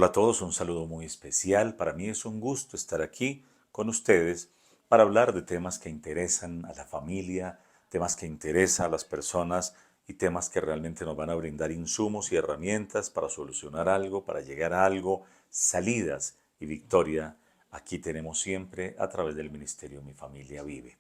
Hola a todos, un saludo muy especial. Para mí es un gusto estar aquí con ustedes para hablar de temas que interesan a la familia, temas que interesan a las personas y temas que realmente nos van a brindar insumos y herramientas para solucionar algo, para llegar a algo, salidas y victoria. Aquí tenemos siempre a través del Ministerio Mi Familia Vive.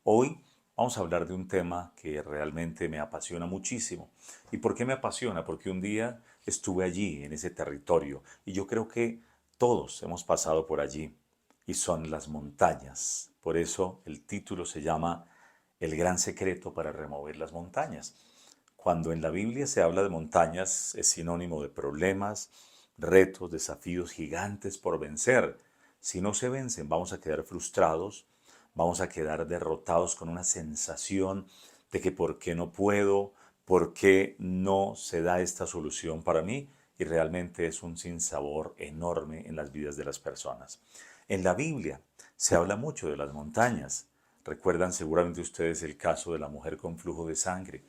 Hoy vamos a hablar de un tema que realmente me apasiona muchísimo. ¿Y por qué me apasiona? Porque un día estuve allí, en ese territorio, y yo creo que todos hemos pasado por allí, y son las montañas. Por eso el título se llama El gran secreto para remover las montañas. Cuando en la Biblia se habla de montañas, es sinónimo de problemas, retos, desafíos gigantes por vencer. Si no se vencen, vamos a quedar frustrados, vamos a quedar derrotados con una sensación de que por qué no puedo, por qué no se da esta solución para mí, y realmente es un sinsabor enorme en las vidas de las personas. En la Biblia se habla mucho de las montañas. Recuerdan seguramente ustedes el caso de la mujer con flujo de sangre.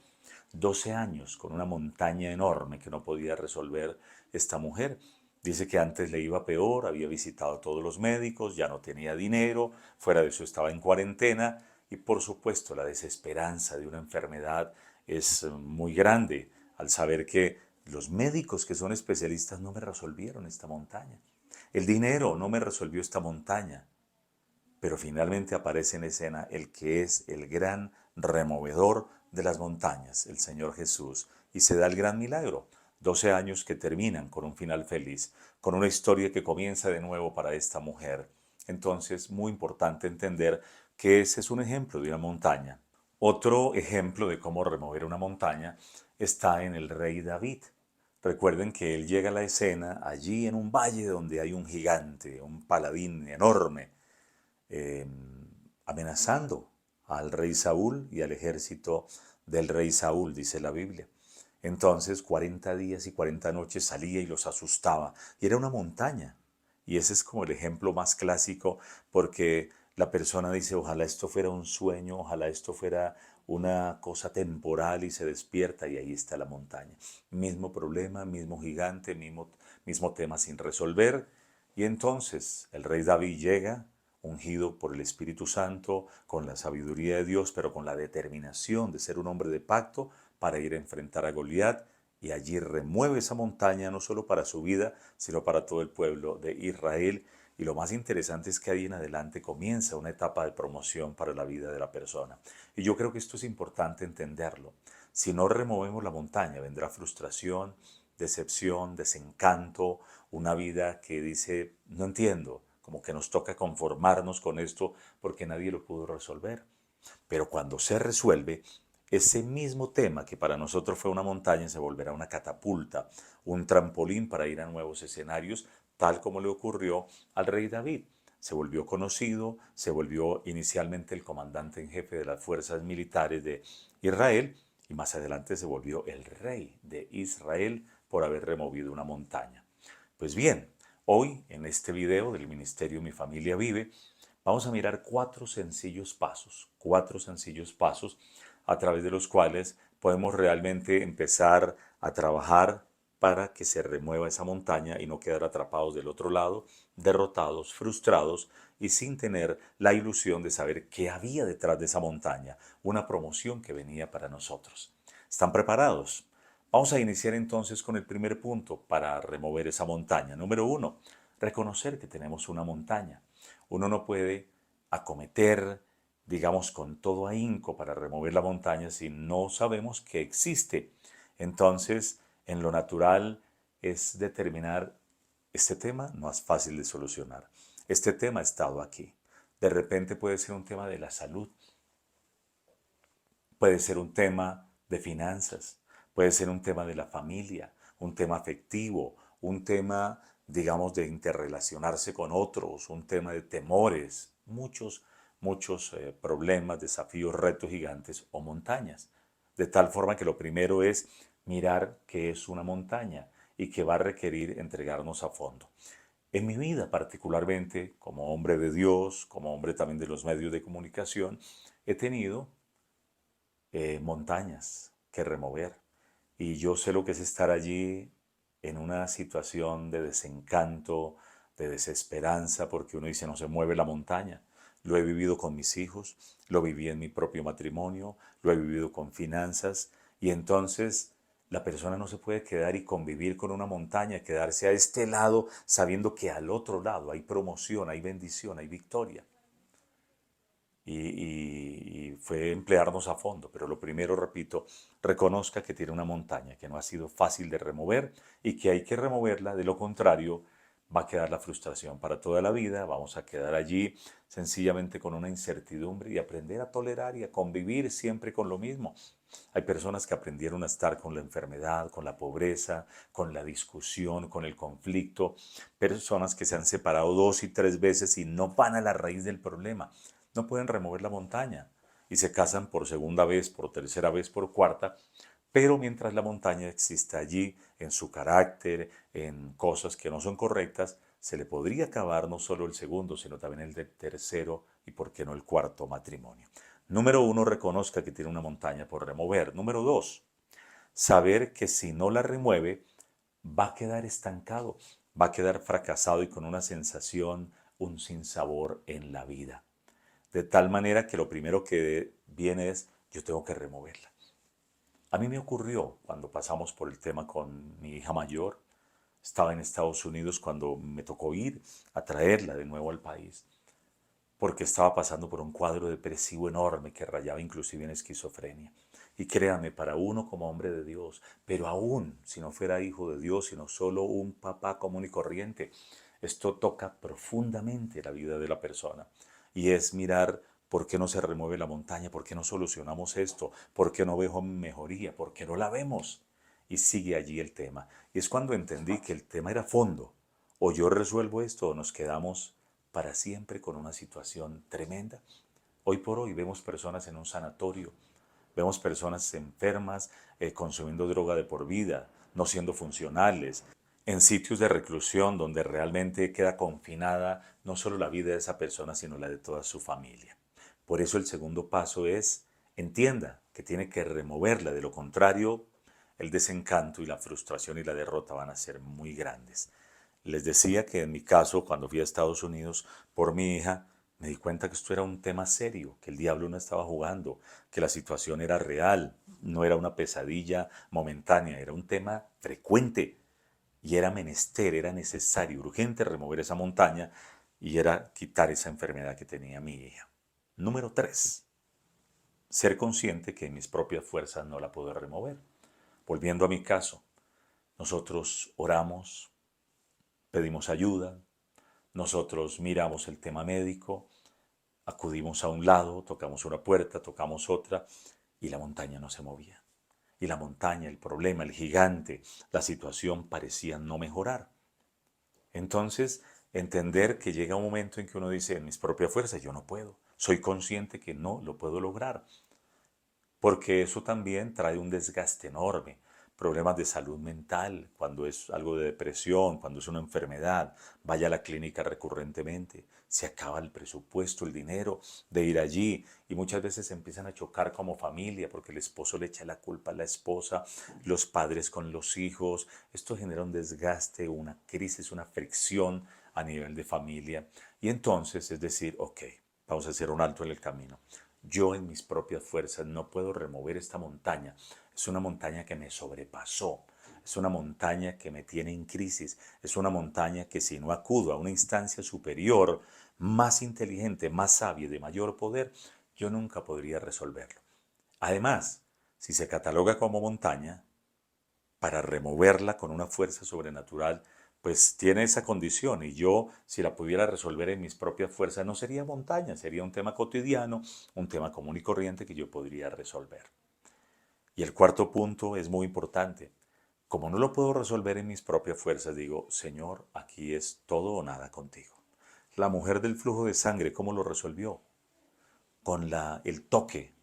12 años con una montaña enorme que no podía resolver esta mujer. Dice que antes le iba peor, había visitado a todos los médicos, ya no tenía dinero, fuera de eso estaba en cuarentena y por supuesto la desesperanza de una enfermedad es muy grande al saber que los médicos que son especialistas no me resolvieron esta montaña. El dinero no me resolvió esta montaña. Pero finalmente aparece en escena el que es el gran removedor de las montañas, el Señor Jesús, y se da el gran milagro. 12 años que terminan con un final feliz, con una historia que comienza de nuevo para esta mujer. Entonces, muy importante entender que ese es un ejemplo de una montaña. Otro ejemplo de cómo remover una montaña está en el rey David. Recuerden que él llega a la escena allí en un valle donde hay un gigante, un paladín enorme, eh, amenazando al rey Saúl y al ejército del rey Saúl, dice la Biblia. Entonces 40 días y 40 noches salía y los asustaba. Y era una montaña. Y ese es como el ejemplo más clásico porque la persona dice, ojalá esto fuera un sueño, ojalá esto fuera una cosa temporal y se despierta y ahí está la montaña. Mismo problema, mismo gigante, mismo tema sin resolver. Y entonces el rey David llega, ungido por el Espíritu Santo, con la sabiduría de Dios, pero con la determinación de ser un hombre de pacto para ir a enfrentar a Goliat y allí remueve esa montaña no solo para su vida, sino para todo el pueblo de Israel. Y lo más interesante es que ahí en adelante comienza una etapa de promoción para la vida de la persona. Y yo creo que esto es importante entenderlo. Si no removemos la montaña, vendrá frustración, decepción, desencanto, una vida que dice, no entiendo, como que nos toca conformarnos con esto porque nadie lo pudo resolver. Pero cuando se resuelve, ese mismo tema que para nosotros fue una montaña se volverá una catapulta, un trampolín para ir a nuevos escenarios, tal como le ocurrió al rey David. Se volvió conocido, se volvió inicialmente el comandante en jefe de las fuerzas militares de Israel y más adelante se volvió el rey de Israel por haber removido una montaña. Pues bien, hoy en este video del Ministerio Mi Familia Vive, vamos a mirar cuatro sencillos pasos a través de los cuales podemos realmente empezar a trabajar para que se remueva esa montaña y no quedar atrapados del otro lado, derrotados, frustrados y sin tener la ilusión de saber qué había detrás de esa montaña, una promoción que venía para nosotros. ¿Están preparados? Vamos a iniciar entonces con el primer punto para remover esa montaña. Número uno, reconocer que tenemos una montaña. Uno no puede acometer, digamos, con todo ahínco para remover la montaña si no sabemos que existe. Entonces, en lo natural es determinar, este tema no es fácil de solucionar. Este tema ha estado aquí. De repente puede ser un tema de la salud, puede ser un tema de finanzas, puede ser un tema de la familia, un tema afectivo, un tema, digamos, de interrelacionarse con otros, un tema de temores, muchos problemas, desafíos, retos gigantes o montañas. De tal forma que lo primero es mirar qué es una montaña y que va a requerir entregarnos a fondo. En mi vida particularmente, como hombre de Dios, como hombre también de los medios de comunicación, he tenido montañas que remover. Y yo sé lo que es estar allí en una situación de desencanto, de desesperanza, porque uno dice no se mueve la montaña. Lo he vivido con mis hijos, lo viví en mi propio matrimonio, lo he vivido con finanzas y entonces la persona no se puede quedar y convivir con una montaña, quedarse a este lado sabiendo que al otro lado hay promoción, hay bendición, hay victoria. Y fue emplearnos a fondo, pero lo primero, repito, reconozca que tiene una montaña que no ha sido fácil de remover y que hay que removerla, de lo contrario va a quedar la frustración para toda la vida, vamos a quedar allí sencillamente con una incertidumbre y aprender a tolerar y a convivir siempre con lo mismo. Hay personas que aprendieron a estar con la enfermedad, con la pobreza, con la discusión, con el conflicto, personas que se han separado 2 y 3 veces y no van a la raíz del problema, no pueden remover la montaña y se casan por segunda vez, por tercera vez, por cuarta, pero mientras la montaña exista allí, en su carácter, en cosas que no son correctas, se le podría acabar no solo el segundo, sino también el del tercero y, por qué no, el cuarto matrimonio. Número uno, reconozca que tiene una montaña por remover. Número dos, saber que si no la remueve, va a quedar estancado, va a quedar fracasado y con una sensación, un sinsabor en la vida. De tal manera que lo primero que viene es, yo tengo que removerla. A mí me ocurrió cuando pasamos por el tema con mi hija mayor. Estaba en Estados Unidos cuando me tocó ir a traerla de nuevo al país, porque estaba pasando por un cuadro depresivo enorme que rayaba inclusive en esquizofrenia. Y créame, para uno como hombre de Dios, pero aún si no fuera hijo de Dios, sino solo un papá común y corriente, esto toca profundamente la vida de la persona. Y es mirar por qué no se remueve la montaña, por qué no solucionamos esto, por qué no veo mejoría, por qué no la vemos. Y sigue allí el tema. Y es cuando entendí que el tema era fondo. O yo resuelvo esto o nos quedamos para siempre con una situación tremenda. Hoy por hoy vemos personas en un sanatorio, vemos personas enfermas consumiendo droga de por vida, no siendo funcionales, en sitios de reclusión donde realmente queda confinada no solo la vida de esa persona, sino la de toda su familia. Por eso el segundo paso es, entienda que tiene que removerla, de lo contrario, el desencanto y la frustración y la derrota van a ser muy grandes. Les decía que en mi caso, cuando fui a Estados Unidos por mi hija, me di cuenta que esto era un tema serio, que el diablo no estaba jugando, que la situación era real, no era una pesadilla momentánea, era un tema frecuente y era menester, era necesario, urgente remover esa montaña y era quitar esa enfermedad que tenía mi hija. Número 3, ser consciente que en mis propias fuerzas no la puedo remover. Volviendo a mi caso, nosotros oramos, pedimos ayuda, nosotros miramos el tema médico, acudimos a un lado, tocamos una puerta, tocamos otra y la montaña no se movía. Y la montaña, el problema, el gigante, la situación parecían no mejorar. Entonces, entender que llega un momento en que uno dice, en mis propias fuerzas, yo no puedo. Soy consciente que no lo puedo lograr, porque eso también trae un desgaste enorme. Problemas de salud mental, cuando es algo de depresión, cuando es una enfermedad, vaya a la clínica recurrentemente, se acaba el presupuesto, el dinero de ir allí y muchas veces se empiezan a chocar como familia porque el esposo le echa la culpa a la esposa, los padres con los hijos, esto genera un desgaste, una crisis, una fricción a nivel de familia y entonces es decir, ok, vamos a hacer un alto en el camino. Yo en mis propias fuerzas no puedo remover esta montaña. Es una montaña que me sobrepasó. Es una montaña que me tiene en crisis. Es una montaña que si no acudo a una instancia superior, más inteligente, más sabia y de mayor poder, yo nunca podría resolverlo. Además, si se cataloga como montaña, para removerla con una fuerza sobrenatural, pues tiene esa condición y yo, si la pudiera resolver en mis propias fuerzas, no sería montaña, sería un tema cotidiano, un tema común y corriente que yo podría resolver. Y el cuarto punto es muy importante. Como no lo puedo resolver en mis propias fuerzas, digo, Señor, aquí es todo o nada contigo. La mujer del flujo de sangre, ¿cómo lo resolvió? Con el toque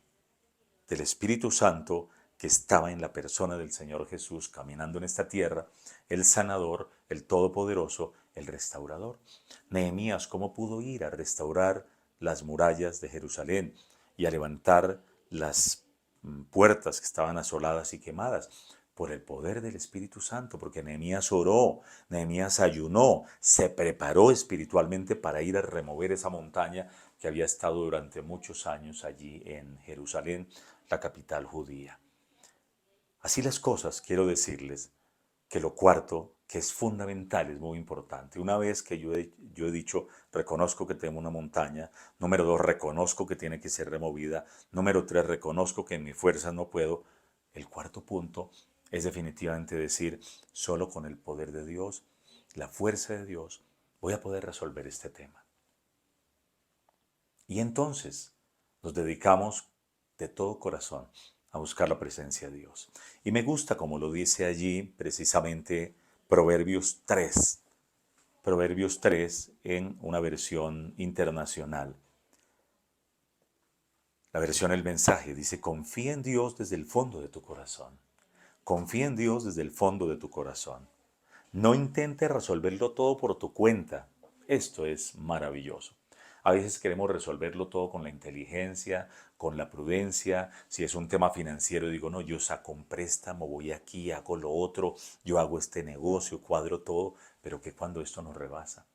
del Espíritu Santo que estaba en la persona del Señor Jesús caminando en esta tierra, el sanador, el todopoderoso, el restaurador. Nehemías, ¿cómo pudo ir a restaurar las murallas de Jerusalén y a levantar las puertas que estaban asoladas y quemadas? por el poder del Espíritu Santo, porque Nehemías oró, Nehemías ayunó, se preparó espiritualmente para ir a remover esa montaña que había estado durante muchos años allí en Jerusalén, la capital judía. Así las cosas, quiero decirles que lo cuarto, que es fundamental, es muy importante. Una vez que yo he dicho, reconozco que tengo una montaña. Número dos, reconozco que tiene que ser removida. Número tres, reconozco que en mi fuerza no puedo. El cuarto punto es definitivamente decir, solo con el poder de Dios, la fuerza de Dios, voy a poder resolver este tema. Y entonces nos dedicamos de todo corazón a buscar la presencia de Dios. Y me gusta como lo dice allí precisamente Proverbios 3. Proverbios 3 en una versión internacional. La versión El Mensaje dice, confía en Dios desde el fondo de tu corazón. Confía en Dios desde el fondo de tu corazón. No intentes resolverlo todo por tu cuenta. Esto es maravilloso. A veces queremos resolverlo todo con la inteligencia, con la prudencia. Si es un tema financiero, digo, no, yo saco un préstamo, voy aquí, hago lo otro, yo hago este negocio, cuadro todo, pero que cuando esto nos rebasa.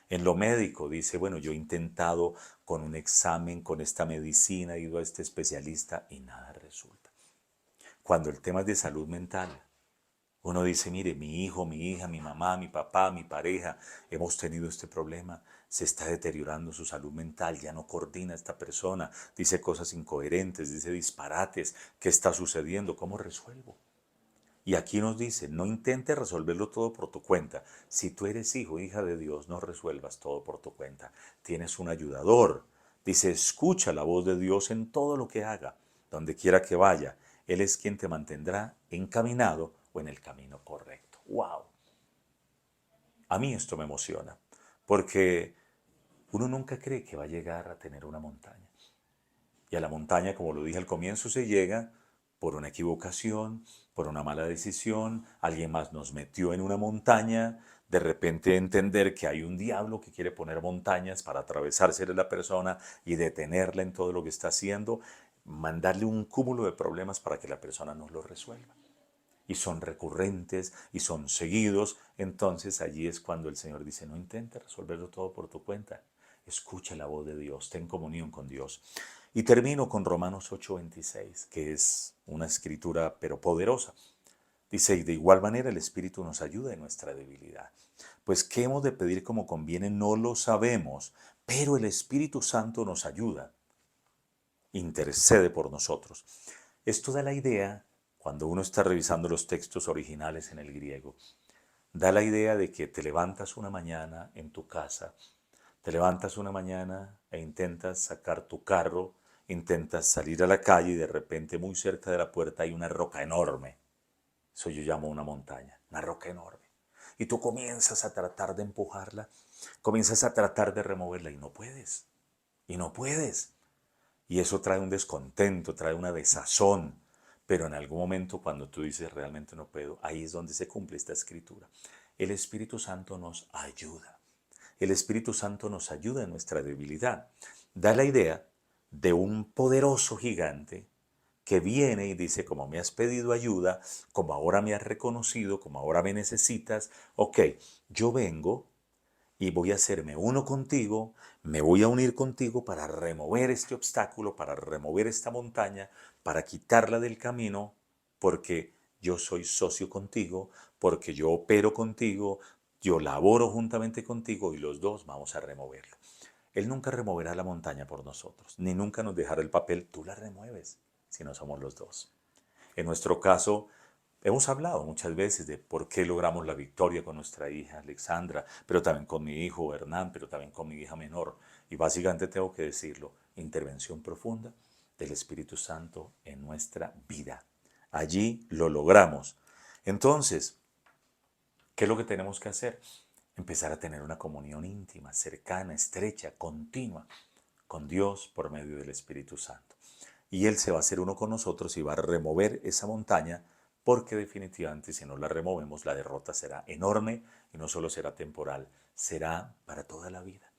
En lo médico dice, bueno, yo he intentado con un examen, con esta medicina, he ido a este especialista y nada resulta. Cuando el tema es de salud mental, uno dice, mire, mi hijo, mi hija, mi mamá, mi papá, mi pareja, hemos tenido este problema, se está deteriorando su salud mental, ya no coordina esta persona, dice cosas incoherentes, dice disparates, ¿qué está sucediendo? ¿Cómo resuelvo? Y aquí nos dice, no intentes resolverlo todo por tu cuenta. Si tú eres hijo, hija de Dios, no resuelvas todo por tu cuenta. Tienes un ayudador. Dice, escucha la voz de Dios en todo lo que haga, donde quiera que vaya. Él es quien te mantendrá encaminado o en el camino correcto. ¡Wow! A mí esto me emociona, porque uno nunca cree que va a llegar a tener una montaña. Y a la montaña, como lo dije al comienzo, se llega por una equivocación, por una mala decisión, alguien más nos metió en una montaña, de repente entender que hay un diablo que quiere poner montañas para atravesarse de la persona y detenerla en todo lo que está haciendo, mandarle un cúmulo de problemas para que la persona no lo resuelva. Y son recurrentes y son seguidos, entonces allí es cuando el Señor dice, no intentes resolverlo todo por tu cuenta, escucha la voz de Dios, ten comunión con Dios. Y termino con Romanos 8:26, que es una escritura pero poderosa. Dice, y de igual manera el Espíritu nos ayuda en nuestra debilidad. Pues qué hemos de pedir como conviene no lo sabemos, pero el Espíritu Santo nos ayuda, intercede por nosotros. Esto da la idea, cuando uno está revisando los textos originales en el griego, da la idea de que te levantas una mañana en tu casa, te levantas una mañana e intentas sacar tu carro, intentas salir a la calle y de repente muy cerca de la puerta hay una roca enorme. Eso yo llamo una montaña, una roca enorme. Y tú comienzas a tratar de empujarla, comienzas a tratar de removerla y no puedes. Y no puedes. Y eso trae un descontento, trae una desazón. Pero en algún momento cuando tú dices realmente no puedo, ahí es donde se cumple esta escritura. El Espíritu Santo nos ayuda. El Espíritu Santo nos ayuda en nuestra debilidad. Da la idea de un poderoso gigante que viene y dice, como me has pedido ayuda, como ahora me has reconocido, como ahora me necesitas, ok, yo vengo y voy a hacerme uno contigo, me voy a unir contigo para remover este obstáculo, para remover esta montaña, para quitarla del camino, porque yo soy socio contigo, porque yo opero contigo, yo laboro juntamente contigo y los dos vamos a removerlo. Él nunca removerá la montaña por nosotros, ni nunca nos dejará el papel, tú la remueves, si no somos los dos. En nuestro caso, hemos hablado muchas veces de por qué logramos la victoria con nuestra hija Alexandra, pero también con mi hijo Hernán, pero también con mi hija menor. Y básicamente tengo que decirlo, intervención profunda del Espíritu Santo en nuestra vida. Allí lo logramos. Entonces, ¿qué es lo que tenemos que hacer? Empezar a tener una comunión íntima, cercana, estrecha, continua con Dios por medio del Espíritu Santo. Y Él se va a hacer uno con nosotros y va a remover esa montaña porque definitivamente si no la removemos la derrota será enorme y no solo será temporal, será para toda la vida.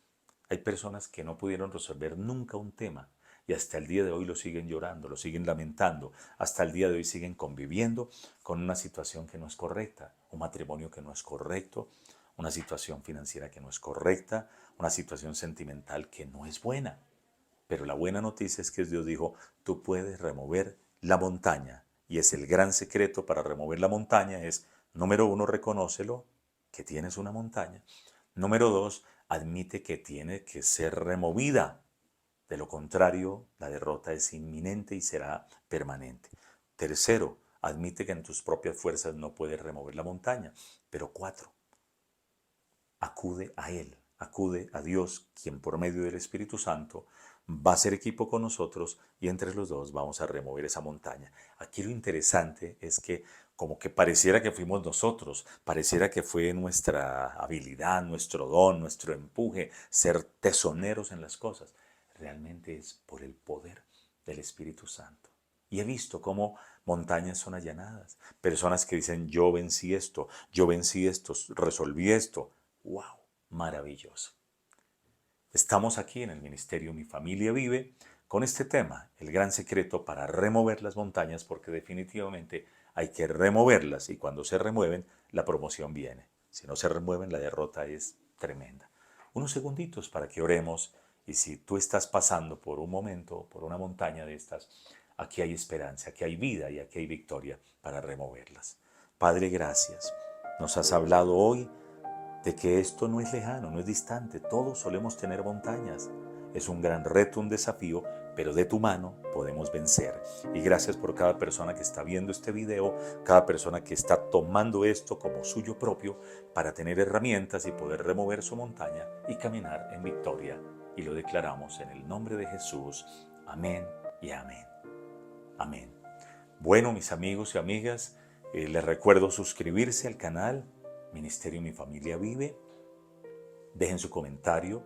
Hay personas que no pudieron resolver nunca un tema y hasta el día de hoy lo siguen llorando, lo siguen lamentando, hasta el día de hoy siguen conviviendo con una situación que no es correcta, un matrimonio que no es correcto, una situación financiera que no es correcta, una situación sentimental que no es buena. Pero la buena noticia es que Dios dijo, tú puedes remover la montaña. Y es el gran secreto para remover la montaña es, número uno, reconócelo, que tienes una montaña. Número dos, admite que tiene que ser removida. De lo contrario, la derrota es inminente y será permanente. Tercero, admite que en tus propias fuerzas no puedes remover la montaña. Pero cuatro, acude a Él, acude a Dios, quien por medio del Espíritu Santo va a ser equipo con nosotros y entre los dos vamos a remover esa montaña. Aquí lo interesante es que como que pareciera que fuimos nosotros, pareciera que fue nuestra habilidad, nuestro don, nuestro empuje, ser tesoneros en las cosas. Realmente es por el poder del Espíritu Santo. Y he visto cómo montañas son allanadas, personas que dicen yo vencí esto, resolví esto. ¡Wow! Maravilloso. Estamos aquí en el Ministerio Mi Familia Vive con este tema, el gran secreto para remover las montañas, porque definitivamente hay que removerlas y cuando se remueven, la promoción viene. Si no se remueven, la derrota es tremenda. Unos segunditos para que oremos y si tú estás pasando por un momento, por una montaña de estas, aquí hay esperanza, aquí hay vida y aquí hay victoria para removerlas. Padre, gracias. Nos has hablado hoy de que esto no es lejano, no es distante, todos solemos tener montañas. Es un gran reto, un desafío, pero de tu mano podemos vencer. Y gracias por cada persona que está viendo este video, cada persona que está tomando esto como suyo propio para tener herramientas y poder remover su montaña y caminar en victoria. Y lo declaramos en el nombre de Jesús. Amén y amén. Amén. Bueno, mis amigos y amigas, les recuerdo suscribirse al canal Ministerio Mi Familia Vive. Dejen su comentario,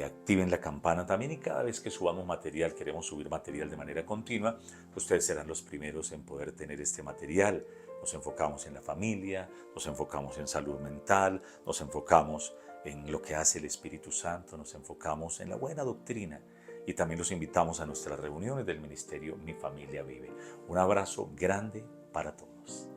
activen la campana también y cada vez que subamos material, queremos subir material de manera continua, ustedes serán los primeros en poder tener este material. Nos enfocamos en la familia, nos enfocamos en salud mental, nos enfocamos en lo que hace el Espíritu Santo, nos enfocamos en la buena doctrina y también los invitamos a nuestras reuniones del Ministerio Mi Familia Vive. Un abrazo grande para todos.